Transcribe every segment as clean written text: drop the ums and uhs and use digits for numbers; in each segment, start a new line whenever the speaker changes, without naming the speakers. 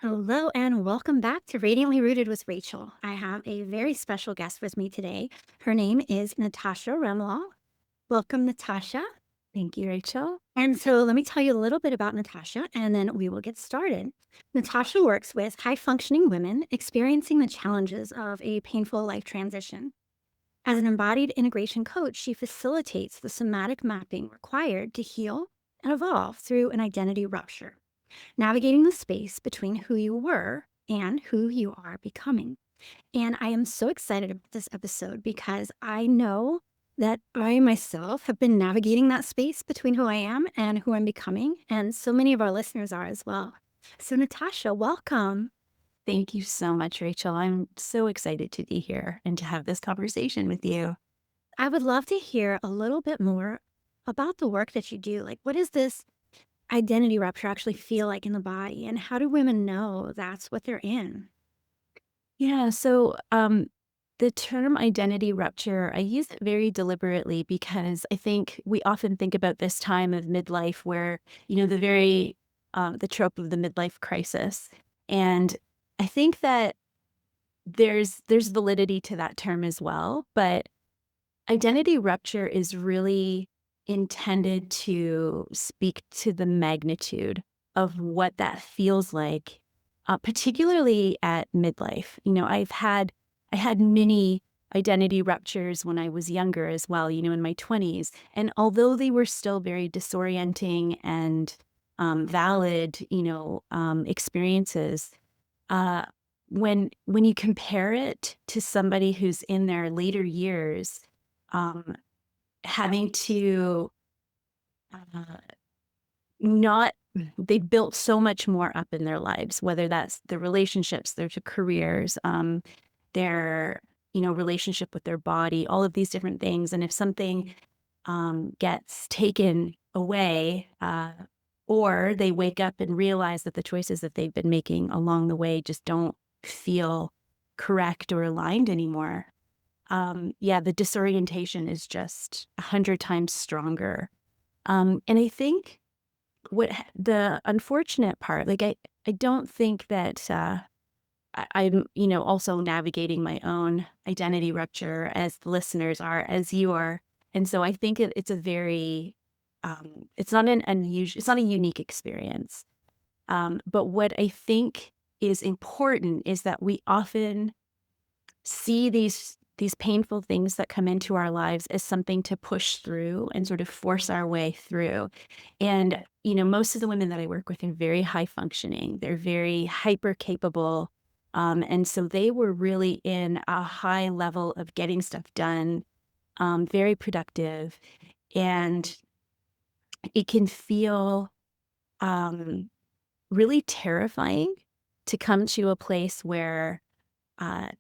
Hello and welcome back to Radiantly Rooted with Rachel. I have a very special guest with me today. Her name is Natasha Ramlall. Welcome, Natasha.
Thank you, Rachel.
And so let me tell you a little bit about Natasha and then we will get started. Natasha works with high functioning women experiencing the challenges of a painful life transition. As an embodied integration coach, she facilitates the somatic mapping required to heal and evolve through an identity rupture, navigating the space between who you were and who you are becoming. And I am so excited about this episode because I know that I myself have been navigating that space between who I am and who I'm becoming. And so many of our listeners are as well. So, Natasha, welcome.
Thank you so much, Rachel. I'm so excited to be here and to have this conversation with you.
I would love to hear a little bit more about the work that you do. Like, what does this identity rupture actually feel like in the body? And how do women know that's what they're in?
Yeah, so the term identity rupture, I use it very deliberately because I think we often think about this time of midlife where, the trope of the midlife crisis. And I think that there's validity to that term as well, but identity rupture is really intended to speak to the magnitude of what that feels like, particularly at midlife. I had many identity ruptures when I was younger as well, in my 20s. And although they were still very disorienting and valid, experiences, uh, when you compare it to somebody who's in their later years, um, having to, uh, not they built so much more up in their lives, whether that's their relationships, their careers, their, relationship with their body, all of these different things. And if something, gets taken away, or they wake up and realize that the choices that they've been making along the way just don't feel correct or aligned anymore, yeah, the disorientation is just 100 times stronger. And I think the unfortunate part, like I don't think that I'm, also navigating my own identity rupture as the listeners are, as you are. And so I think it's a very, it's not an unusual, it's not a unique experience. But what I think is important is that we often see these painful things that come into our lives as something to push through and sort of force our way through. And, most of the women that I work with are very high functioning. They're very hyper capable. And so they were really in a high level of getting stuff done, very productive. And it can feel um, really terrifying to come to a place where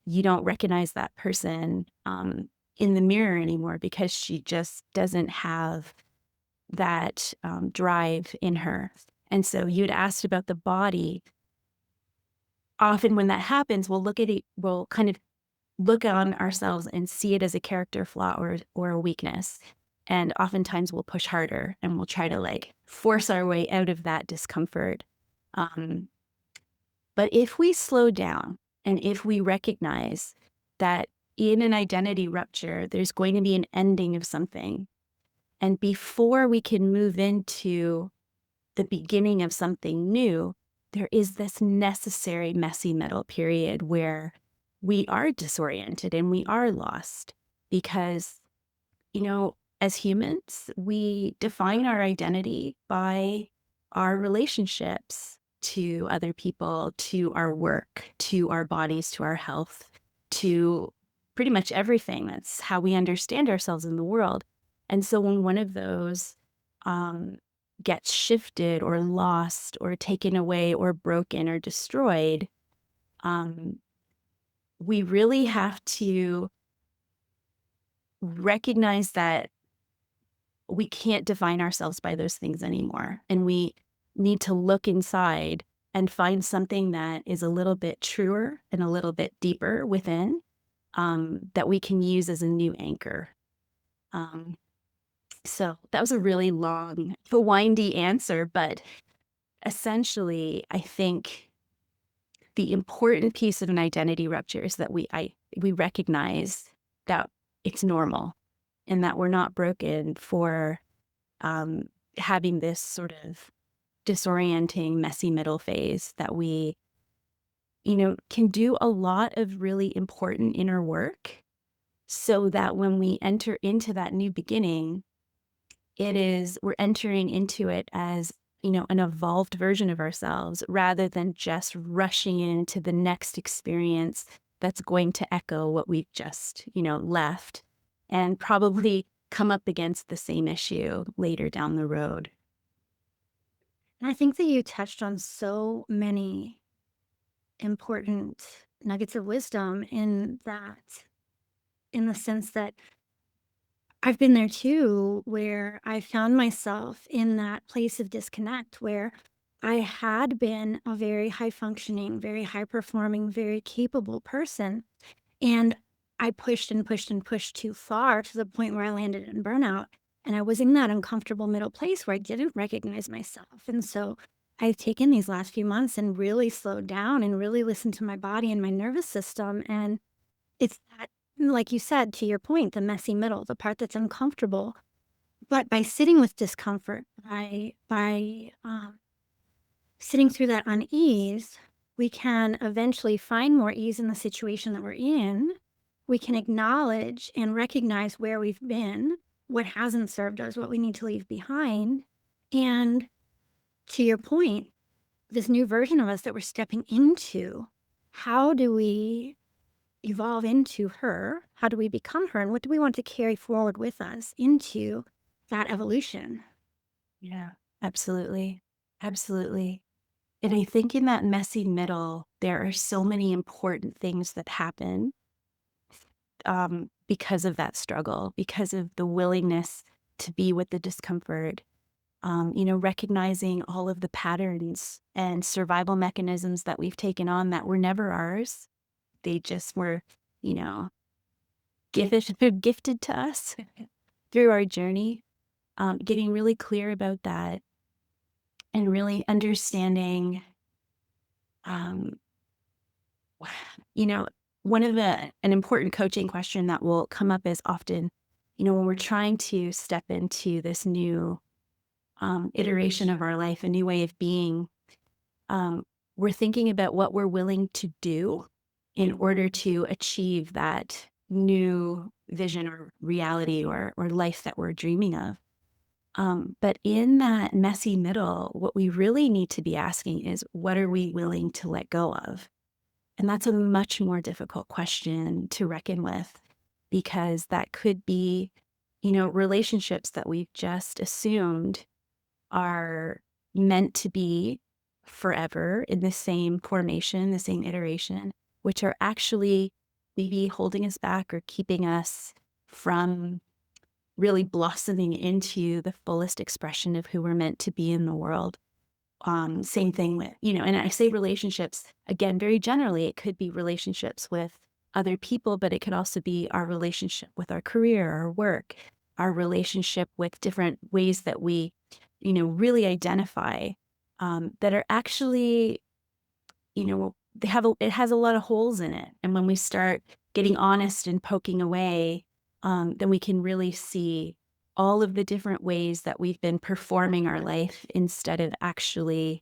you don't recognize that person in the mirror anymore because she just doesn't have that drive in her. And so you'd asked about the body. Often when that happens, we'll look at it, we'll kind of look on ourselves and see it as a character flaw or a weakness. And oftentimes we'll push harder and we'll try to like force our way out of that discomfort. Um, But if we slow down and if we recognize that in an identity rupture, there's going to be an ending of something. And before we can move into the beginning of something new, there is this necessary messy middle period where we are disoriented and we are lost because, as humans, we define our identity by our relationships to other people, to our work, to our bodies, to our health, to pretty much everything. That's how we understand ourselves in the world. And so when one of those um, gets shifted or lost or taken away or broken or destroyed, um, we really have to recognize that we can't define ourselves by those things anymore. And we need to look inside and find something that is a little bit truer and a little bit deeper within, that we can use as a new anchor. Um, so that was a really long, windy answer, but essentially, I think the important piece of an identity rupture is that we recognize that it's normal and that we're not broken for um, having this sort of disorienting, messy middle phase that we, can do a lot of really important inner work so that when we enter into that new beginning, we're entering into it as, an evolved version of ourselves rather than just rushing into the next experience that's going to echo what we've just, left and probably come up against the same issue later down the road.
And I think that you touched on so many important nuggets of wisdom in that, in the sense that I've been there too, where I found myself in that place of disconnect where I had been a very high functioning, very high performing, very capable person. And I pushed and pushed and pushed too far to the point where I landed in burnout. And I was in that uncomfortable middle place where I didn't recognize myself. And so I've taken these last few months and really slowed down and really listened to my body and my nervous system. And it's that, like you said, to your point, the messy middle, the part that's uncomfortable. But by sitting with discomfort, by sitting through that unease, we can eventually find more ease in the situation that we're in. We can acknowledge and recognize where we've been, what hasn't served us, what we need to leave behind. And to your point, this new version of us that we're stepping into, how do we evolve into her? How do we become her? And what do we want to carry forward with us into that evolution?
Yeah, absolutely. Absolutely. And I think in that messy middle, there are so many important things that happen because of that struggle, because of the willingness to be with the discomfort, recognizing all of the patterns and survival mechanisms that we've taken on that were never ours. They just were, you know, gifted to us through our journey. Getting really clear about that and really understanding, um, you know, an important coaching question that will come up is often, when we're trying to step into this new iteration of our life, a new way of being, um, we're thinking about what we're willing to do in order to achieve that new vision or reality or life that we're dreaming of. But in that messy middle, what we really need to be asking is, what are we willing to let go of? And that's a much more difficult question to reckon with because that could be, relationships that we've just assumed are meant to be forever in the same formation, the same iteration, which are actually maybe holding us back or keeping us from really blossoming into the fullest expression of who we're meant to be in the world. Same thing with, and I say relationships, again, very generally, it could be relationships with other people, but it could also be our relationship with our career, our work, our relationship with different ways that we, really identify that are actually, it has a lot of holes in it. And when we start getting honest and poking away, then we can really see all of the different ways that we've been performing our life instead of actually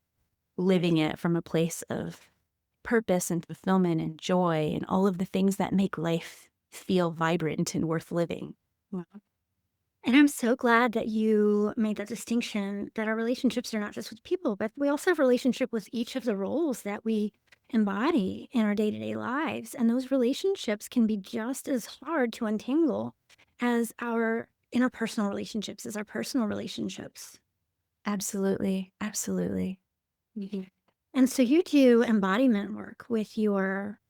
living it from a place of purpose and fulfillment and joy and all of the things that make life feel vibrant and worth living.
Wow. And I'm so glad that you made that distinction that our relationships are not just with people, but we also have a relationship with each of the roles that we embody in our day-to-day lives. And those relationships can be just as hard to untangle as our interpersonal relationships, as our personal relationships.
Absolutely. Absolutely.
Mhm. And so you do embodiment work with your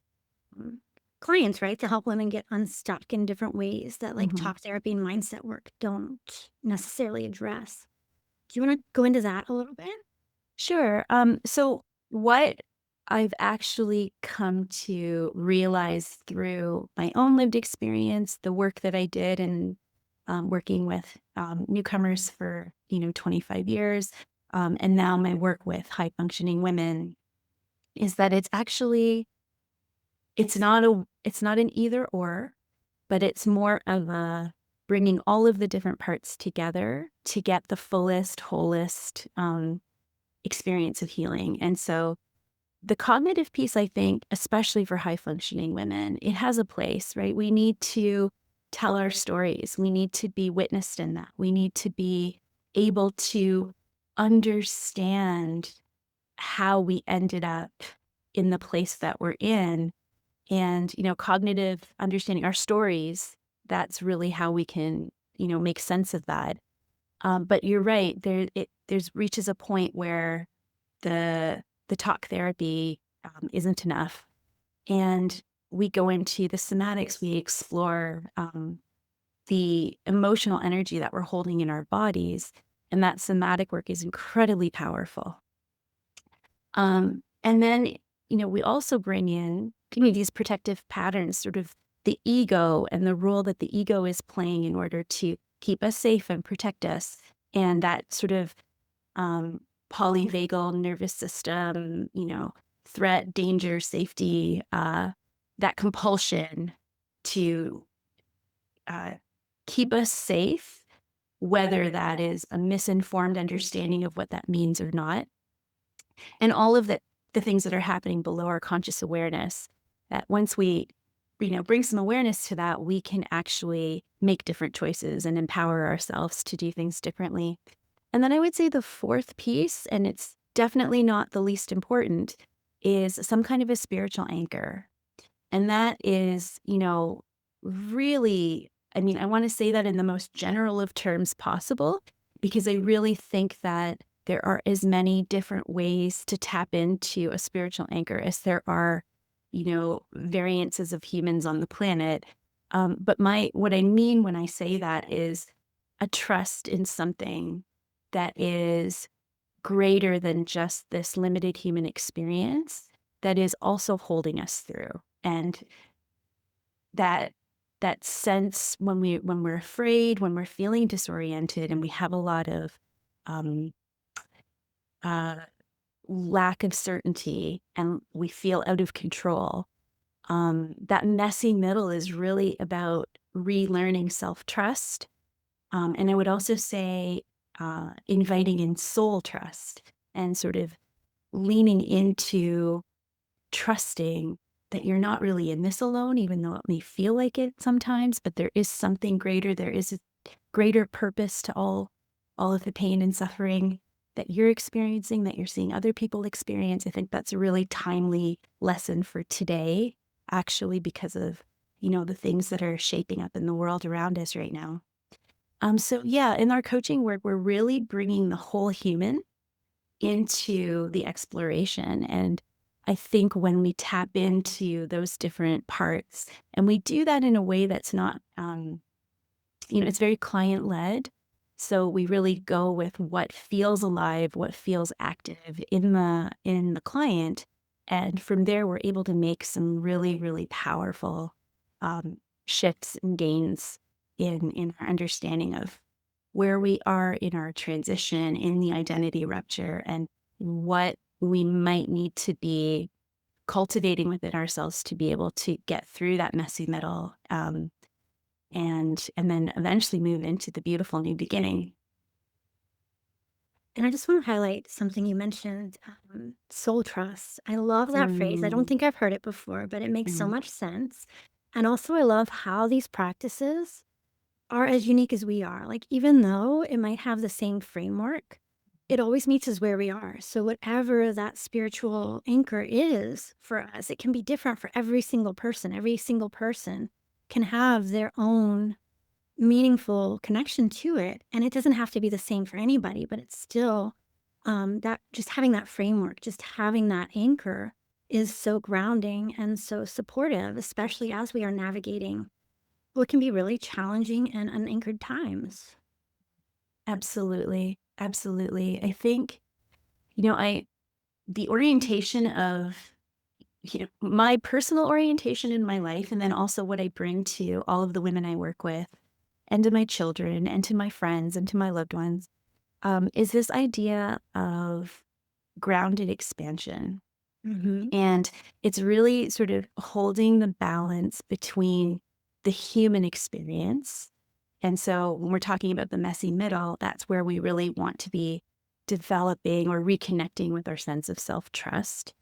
mm, clients, right? To help women get unstuck in different ways that like
Mhm.
talk therapy and mindset work don't necessarily address. Do you want to go into that a little bit?
Sure. So what I've actually come to realize through my own lived experience, the work that I did and working with newcomers for 25 years, and now my work with high functioning women is that it's not an either or, but it's more of a bringing all of the different parts together to get the fullest, wholest, experience of healing. And so the cognitive piece, I think, especially for high functioning women, it has a place, right? We need to tell our stories. We need to be witnessed in that. We need to be able to understand how we ended up in the place that we're in. And, cognitive understanding our stories, that's really how we can, make sense of that. But you're right. There's reaches a point where the talk therapy isn't enough, and we go into the somatics. We explore the emotional energy that we're holding in our bodies, and that somatic work is incredibly powerful. And then we also bring in these protective patterns, sort of the ego and the role that the ego is playing in order to keep us safe and protect us, and that sort of um, polyvagal nervous system, threat, danger, safety, that compulsion to uh, keep us safe, whether that is a misinformed understanding of what that means or not. And all of the things that are happening below our conscious awareness, that once we, bring some awareness to that, we can actually make different choices and empower ourselves to do things differently. And then I would say the fourth piece, and it's definitely not the least important, is some kind of a spiritual anchor. And that is, really, I mean, I want to say that in the most general of terms possible, because I really think that there are as many different ways to tap into a spiritual anchor as there are, variances of humans on the planet. But what I mean when I say that is a trust in something that is greater than just this limited human experience, that is also holding us through. And that that sense when we're afraid, when we're feeling disoriented, and we have a lot of um, uh, lack of certainty, and we feel out of control. That messy middle is really about relearning self trust. And I would also say inviting in soul trust and sort of leaning into trusting that you're not really in this alone, even though it may feel like it sometimes, but there is something greater. There is a greater purpose to all of the pain and suffering that you're experiencing, that you're seeing other people experience. I think that's a really timely lesson for today, actually, because of, the things that are shaping up in the world around us right now. So yeah, in our coaching work, we're really bringing the whole human into the exploration. And I think when we tap into those different parts, and we do that in a way that's not, it's very client led. So we really go with what feels alive, what feels active in the client, and from there we're able to make some really, really powerful um, shifts and gains in our understanding of where we are in our transition in the identity rupture, and what we might need to be cultivating within ourselves to be able to get through that messy middle, and then eventually move into the beautiful new beginning.
And I just want to highlight something you mentioned, soul trust. I love that phrase. I don't
Mm,
think I've heard it before, but it makes so
mhm.
much sense. And also, I love how these practices are as unique as we are. Like, even though it might have the same framework, it always meets us where we are. So, whatever that spiritual anchor is for us, it can be different for every single person. Every single person can have their own meaningful connection to it. And it doesn't have to be the same for anybody, but it's still that just having that framework, just having that anchor is so grounding and so supportive, especially as we are navigating what can be really challenging and unanchored times.
Absolutely, absolutely. I think, I the orientation of, my personal orientation in my life, and then also what I bring to all of the women I work with, and to my children, and to my friends, and to my loved ones, is this idea of grounded expansion.
Hmm.
And it's really sort of holding the balance between the human experience. And so when we're talking about the messy middle, that's where we really want to be developing or reconnecting with our sense of self trust.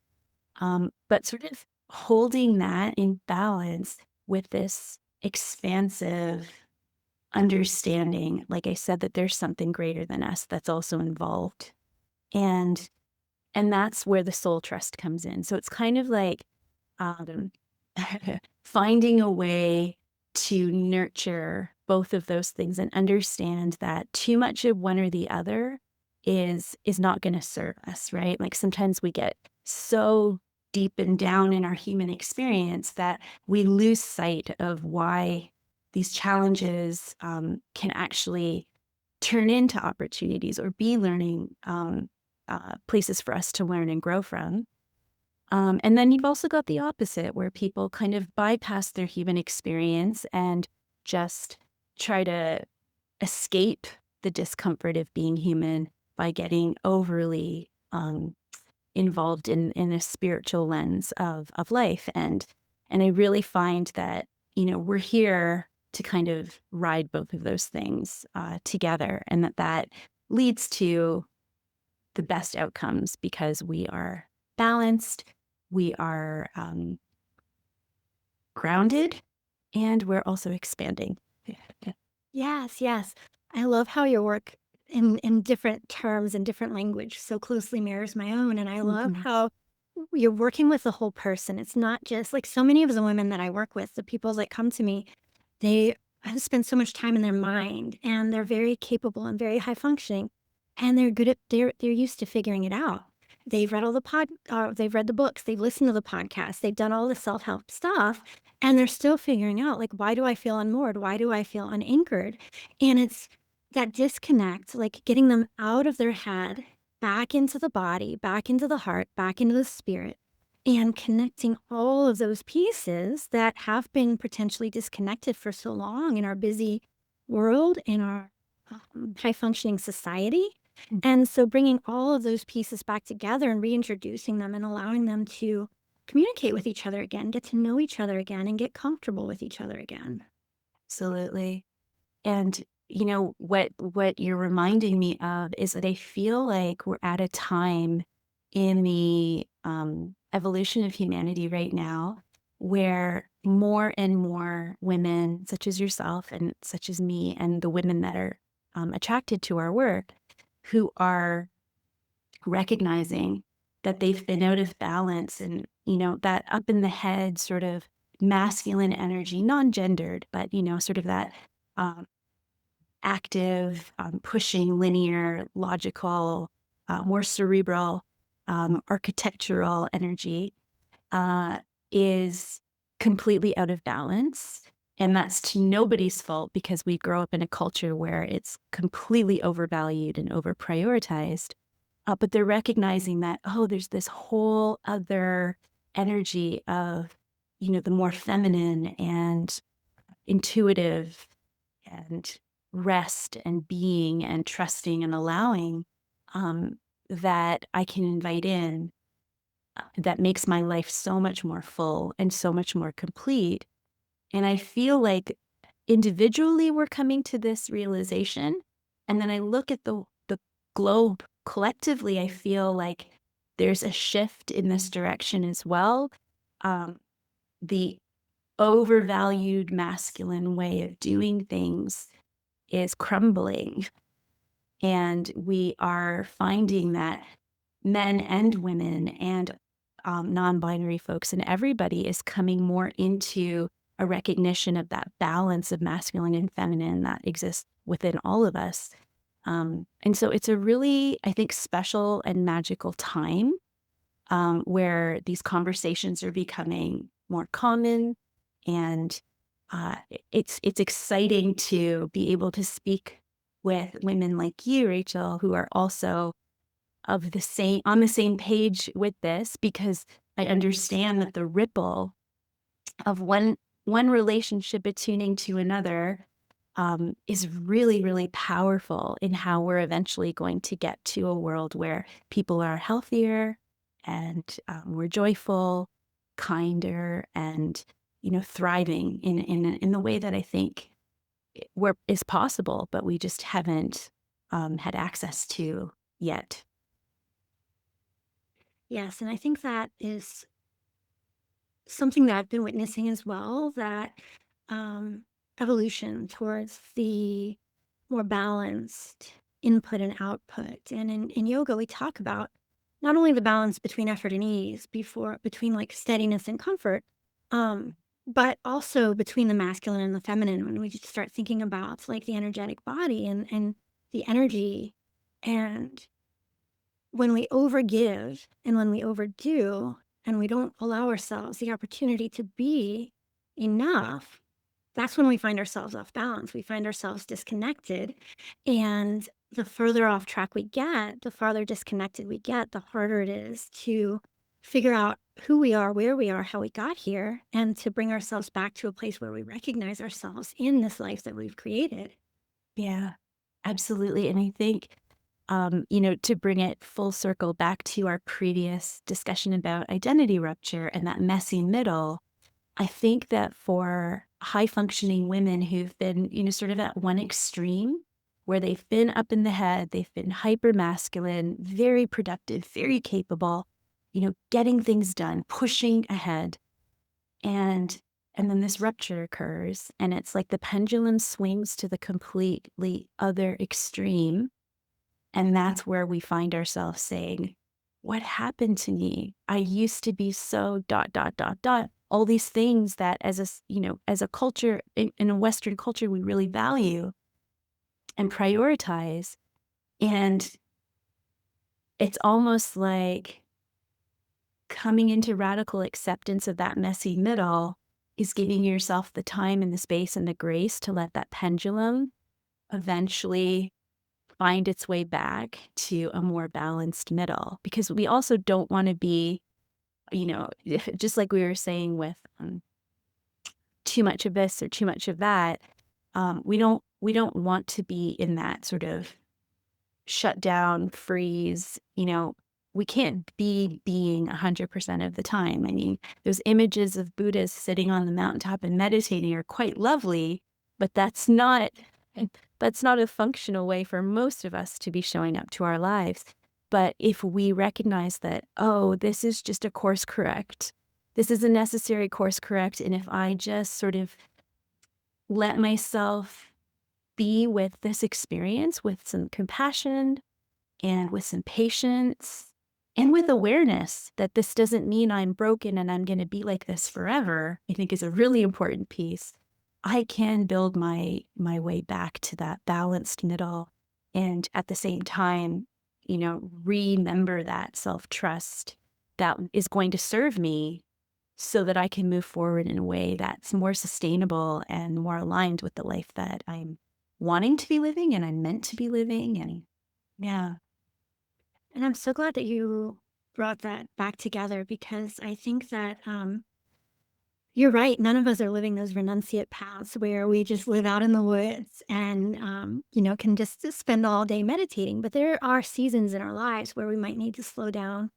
But sort of holding that in balance with this expansive understanding, like I said, that there's something greater than us that's also involved. And and that's where the soul trust comes in. So it's kind of like um, finding a way to nurture both of those things and understand that too much of one or the other is not going to serve us, right? Like sometimes we get so deep and down in our human experience that we lose sight of why these challenges can actually turn into opportunities or be learning places for us to learn and grow from. And then you've also got the opposite, where people kind of bypass their human experience and just try to escape the discomfort of being human by getting overly involved in a spiritual lens of life. And I really find that, we're here to kind of ride both of those things together, and that leads to the best outcomes because we are balanced, we are grounded, and we're also expanding. Yeah.
Yes, yes. I love how your work in different terms and different language so closely mirrors my own. And I love
Mhm.
how you're working with the whole person. It's not just like so many of the women that I work with, the people that come to me, they have spent so much time in their mind and they're very capable and very high functioning. And they're good at they're used to figuring it out. They've read the books, they've listened to the podcasts, they've done all the self-help stuff, and they're still figuring out like, why do I feel unmoored? Why do I feel unanchored? And it's that disconnect, like getting them out of their head, back into the body, back into the heart, back into the spirit, and connecting all of those pieces that have been potentially disconnected for so long in our busy world, in our high functioning society. And so bringing all of those pieces back together and reintroducing them and allowing them to communicate with each other again, get to know each other again, and get comfortable with each other again.
Absolutely. And what you're reminding me of is that I feel like we're at a time in the evolution of humanity right now where more and more women, such as yourself and such as me, and the women that are attracted to our work, who are recognizing that they've been out of balance and, that up in the head sort of masculine energy, non-gendered, but, sort of that um, active, pushing, linear, logical, more cerebral, architectural energy uh, is completely out of balance. And that's to nobody's fault because we grow up in a culture where it's completely overvalued and overprioritized. But they're recognizing that, oh, there's this whole other energy of, the more feminine and intuitive and rest and being and trusting and allowing um, that I can invite in that makes my life so much more full and so much more complete. And I feel like individually we're coming to this realization. And then I look at the globe collectively, I feel like there's a shift in this direction as well. Um, the overvalued masculine way of doing things is crumbling. And we are finding that men and women and non binary folks and everybody is coming more into a recognition of that balance of masculine and feminine that exists within all of us. And so it's a really, I think, special and magical time where these conversations are becoming more common, and it's exciting to be able to speak with women like you, Rachel, who are also of the same on the same page with this, because I understand that the ripple of one relationship attuning to another is really, really powerful in how we're eventually going to get to a world where people are healthier, and more joyful, kinder, and thriving in the way that I think where is possible, but we just haven't had access to yet.
Yes, and I think that is something that I've been witnessing as well, that um, evolution towards the more balanced input and output. And in yoga, we talk about not only the balance between effort and ease, between like steadiness and comfort, um, but also between the masculine and the feminine. When we just start thinking about like the energetic body and the energy, and when we overgive and when we overdo and we don't allow ourselves the opportunity to be enough, that's when we find ourselves off balance. We find ourselves disconnected. And the further off track we get, the farther disconnected we get, the harder it is to figure out who we are, where we are, how we got here, and to bring ourselves back to a place where we recognize ourselves in this life that we've created.
Yeah, absolutely. And I think, to bring it full circle back to our previous discussion about identity rupture and that messy middle, I think that for high functioning women who've been, sort of at one extreme where they've been up in the head, they've been hyper masculine, very productive, very capable, getting things done, pushing ahead. And then this rupture occurs and it's like the pendulum swings to the completely other extreme. And that's where we find ourselves saying, what happened to me? I used to be so dot, dot, dot, dot. All these things that as a culture, in a Western culture, we really value and prioritize. And it's almost like coming into radical acceptance of that messy middle is giving yourself the time and the space and the grace to let that pendulum eventually find its way back to a more balanced middle, because we also don't want to be, just like we were saying with too much of this or too much of that. We don't want to be in that sort of shut down, freeze. We can't be being 100% of the time. I mean, those images of Buddhas sitting on the mountaintop and meditating are quite lovely, but that's not a functional way for most of us to be showing up to our lives. But if we recognize that, oh, this is just a course correct, this is a necessary course correct, and if I just sort of let myself be with this experience with some compassion and with some patience and with awareness that this doesn't mean I'm broken and I'm going to be like this forever, I think is a really important piece. I can build my way back to that balanced middle, and at the same time, remember that self-trust that is going to serve me so that I can move forward in a way that's more sustainable and more aligned with the life that I'm wanting to be living and I'm meant to be living. And yeah.
And I'm so glad that you brought that back together, because I think that you're right. None of us are living those renunciate paths where we just live out in the woods and, can just spend all day meditating. But there are seasons in our lives where we might need to slow down,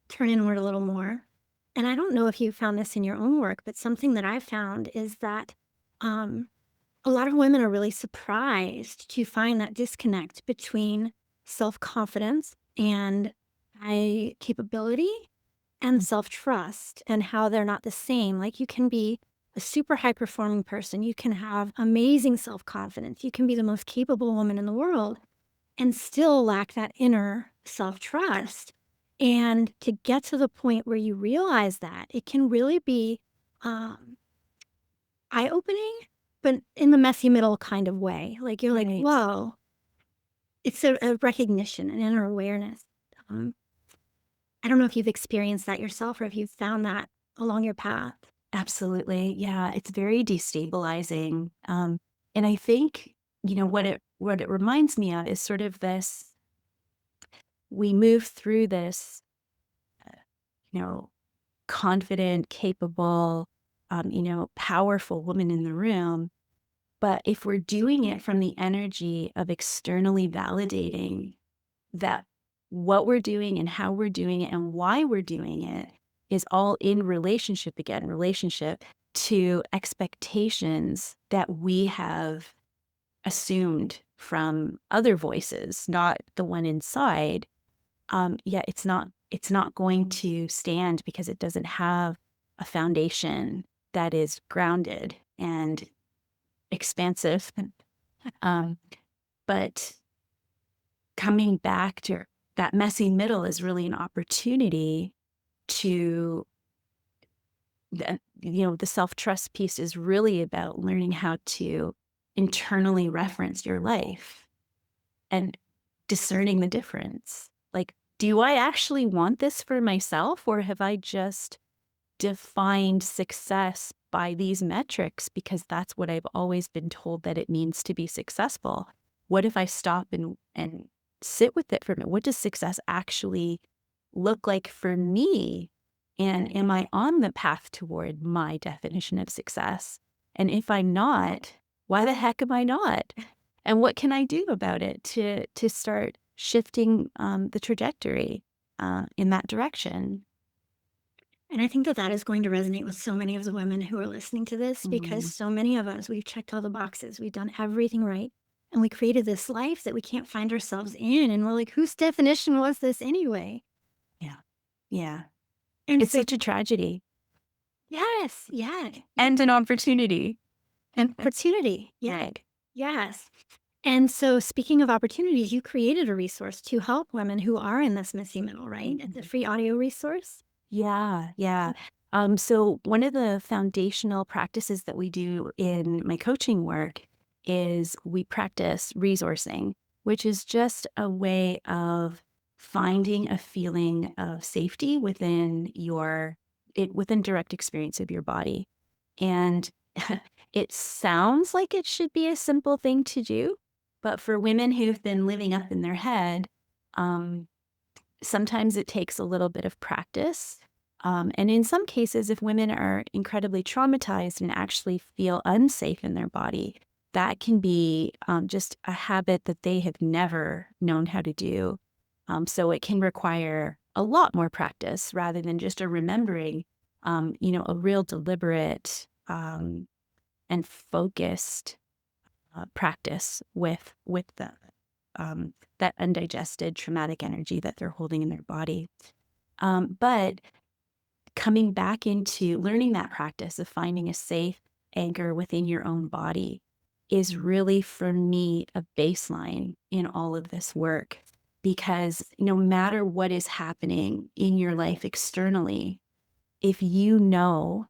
turn inward a little more. And I don't know if you found this in your own work, but something that I've found is that um, a lot of women are really surprised to find that disconnect between self confidence and high capability and self-trust, and how they're not the same. Like, you can be a super high performing person, you can have amazing self-confidence, you can be the most capable woman in the world and still lack that inner self-trust. And to get to the point where you realize that, it can really be um, eye-opening, but in the messy middle kind of way. Like, you're like,
Right.
whoa, it's a recognition, an inner awareness. Um, I don't know if you've experienced that yourself or if you've found that along your path.
Absolutely. Yeah, it's very destabilizing. And I think, what it reminds me of is sort of this, we move through this, you know, confident, capable, powerful woman in the room. But if we're doing it from the energy of externally validating that what we're doing and how we're doing it and why we're doing it is all in relationship again, relationship to expectations that we have assumed from other voices, not the one inside. Yeah, it's not going to stand because it doesn't have a foundation that is grounded and expansive. Um, but coming back to that messy middle is really an opportunity to the self-trust piece is really about learning how to internally reference your life and discerning the difference. Like, do I actually want this for myself, or have I just defined success by these metrics because that's what I've always been told that it means to be successful? What if I stop and sit with it for a minute? What does success actually look like for me? And am I on the path toward my definition of success? And if I'm not, why the heck am I not? And what can I do about it to start shifting the trajectory in that direction?
And I think that that is going to resonate with so many of the women who are listening to this because
Mhm.
so many of us, we've checked all the boxes, we've done everything right. And we created this life that we can't find ourselves in. And we're like, whose definition was this anyway?
Yeah. Yeah.
And
It's
so,
such a tragedy
yes, yeah.
and an opportunity.
And opportunity. Yeah.
Right.
Yes. And so, speaking of opportunities, you created a resource to help women who are in this messy middle, right? It's a
Mhm.
free audio resource.
Yeah, yeah. So one of the foundational practices that we do in my coaching work is we practice resourcing, which is just a way of finding a feeling of safety within direct experience of your body. And it sounds like it should be a simple thing to do, but for women who've been living up in their head, um, sometimes it takes a little bit of practice. And in some cases, if women are incredibly traumatized and actually feel unsafe in their body, that can be just a habit that they have never known how to do. So it can require a lot more practice rather than just a remembering, a real deliberate and focused practice with that undigested traumatic energy that they're holding in their body. But coming back into learning that practice of finding a safe anchor within your own body is really, for me, a baseline in all of this work. Because no matter what is happening in your life externally, if you know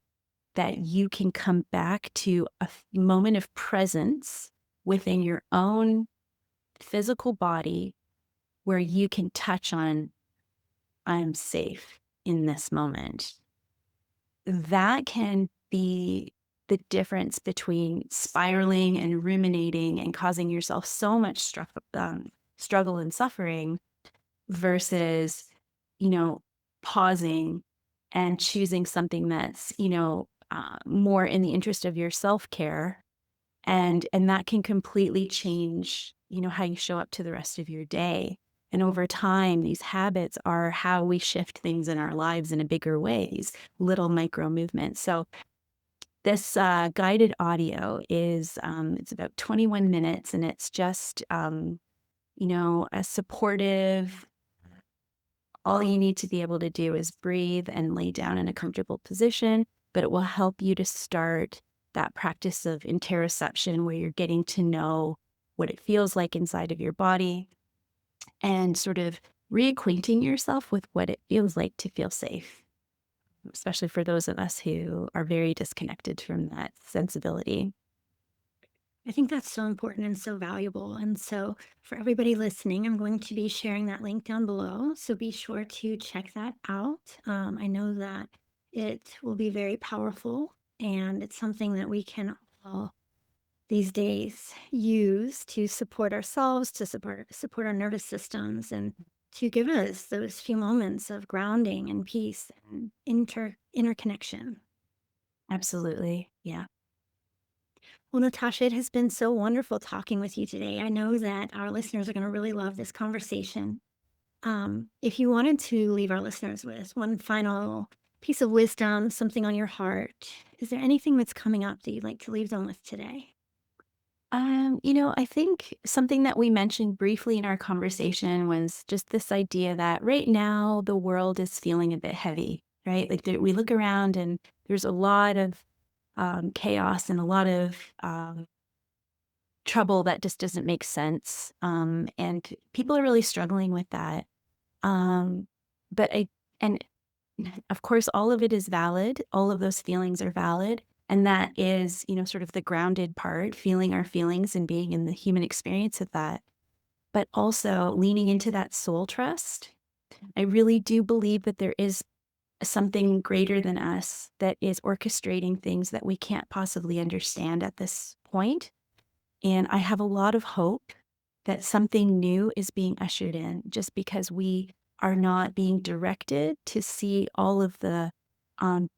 that you can come back to a moment of presence within your own physical body where you can touch on, I'm safe in this moment. That can be the difference between spiraling and ruminating and causing yourself so much struggle and suffering versus, you know, pausing and choosing something that's, more in the interest of your self care, and that can completely change, how you show up to the rest of your day. And over time, these habits are how we shift things in our lives in a bigger way, these little micro movements. So this guided audio is it's about 21 minutes, and it's just a supportive. All you need to be able to do is breathe and lay down in a comfortable position, but it will help you to start that practice of interoception where you're getting to know what it feels like inside of your body and sort of reacquainting yourself with what it feels like to feel safe, especially for those of us who are very disconnected from that sensibility.
I think that's so important and so valuable. And so, for everybody listening, I'm going to be sharing that link down below. So, be sure to check that out. I know that it will be very powerful and it's something that we can all these days use to support ourselves, to support our nervous systems, and to give us those few moments of grounding and peace and interconnection.
Absolutely. Yeah.
Well, Natasha, it has been so wonderful talking with you today. I know that our listeners are going to really love this conversation. If you wanted to leave our listeners with one final piece of wisdom, something on your heart, is there anything that's coming up that you'd like to leave them with today?
I think something that we mentioned briefly in our conversation was just this idea that right now the world is feeling a bit heavy, right? Like we look around and there's a lot of chaos and a lot of trouble that just doesn't make sense. And people are really struggling with that. Um, and of course, all of it is valid. All of those feelings are valid. And that is, sort of the grounded part, feeling our feelings and being in the human experience of that. But also leaning into that soul trust. I really do believe that there is something greater than us that is orchestrating things that we can't possibly understand at this point. And I have a lot of hope that something new is being ushered in just because we are not being directed to see all of the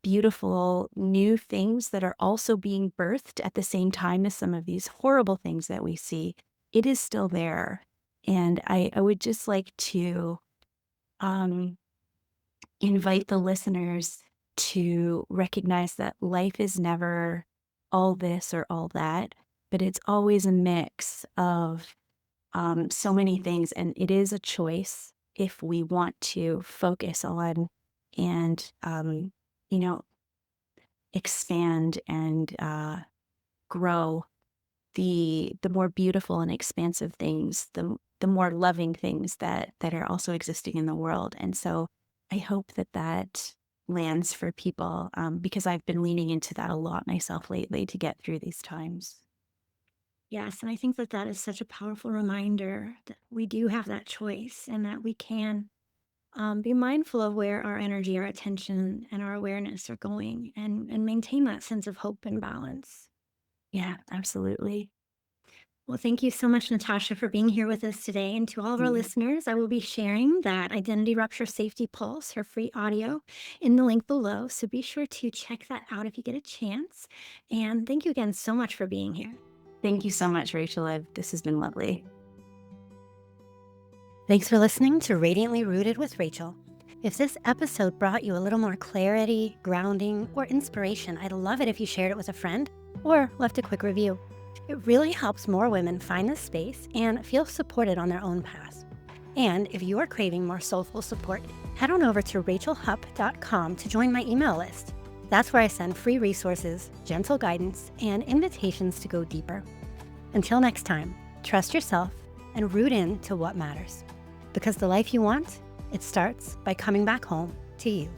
beautiful new things that are also being birthed at the same time as some of these horrible things that we see. It is still there. And I would just like to um, invite the listeners to recognize that life is never all this or all that, but it's always a mix of so many things. And it is a choice if we want to focus on and, you know, expand and grow the more beautiful and expansive things, the more loving things that are also existing in the world. And so I hope that that lands for people because I've been leaning into that a lot myself lately to get through these times.
Yes, and I think that that is such a powerful reminder that we do have that choice and that we can be mindful of where our energy, our attention, and our awareness are going and maintain that sense of hope and balance.
Yeah, absolutely.
Well, thank you so much, Natasha, for being here with us today. And to all of our listeners, I will be sharing that Identity Rupture Safety Pulse, her free audio, in the link below. So be sure to check that out if you get a chance. And thank you again so much for being here.
Thank you so much, Rachel. This has been lovely.
Thanks for listening to Radiantly Rooted with Rachel. If this episode brought you a little more clarity, grounding, or inspiration, I'd love it if you shared it with a friend or left a quick review. It really helps more women find this space and feel supported on their own path. And if you are craving more soulful support, head on over to rachelhupp.com to join my email list. That's where I send free resources, gentle guidance, and invitations to go deeper. Until next time, trust yourself and root in to what matters. Because the life you want, it starts by coming back home to you.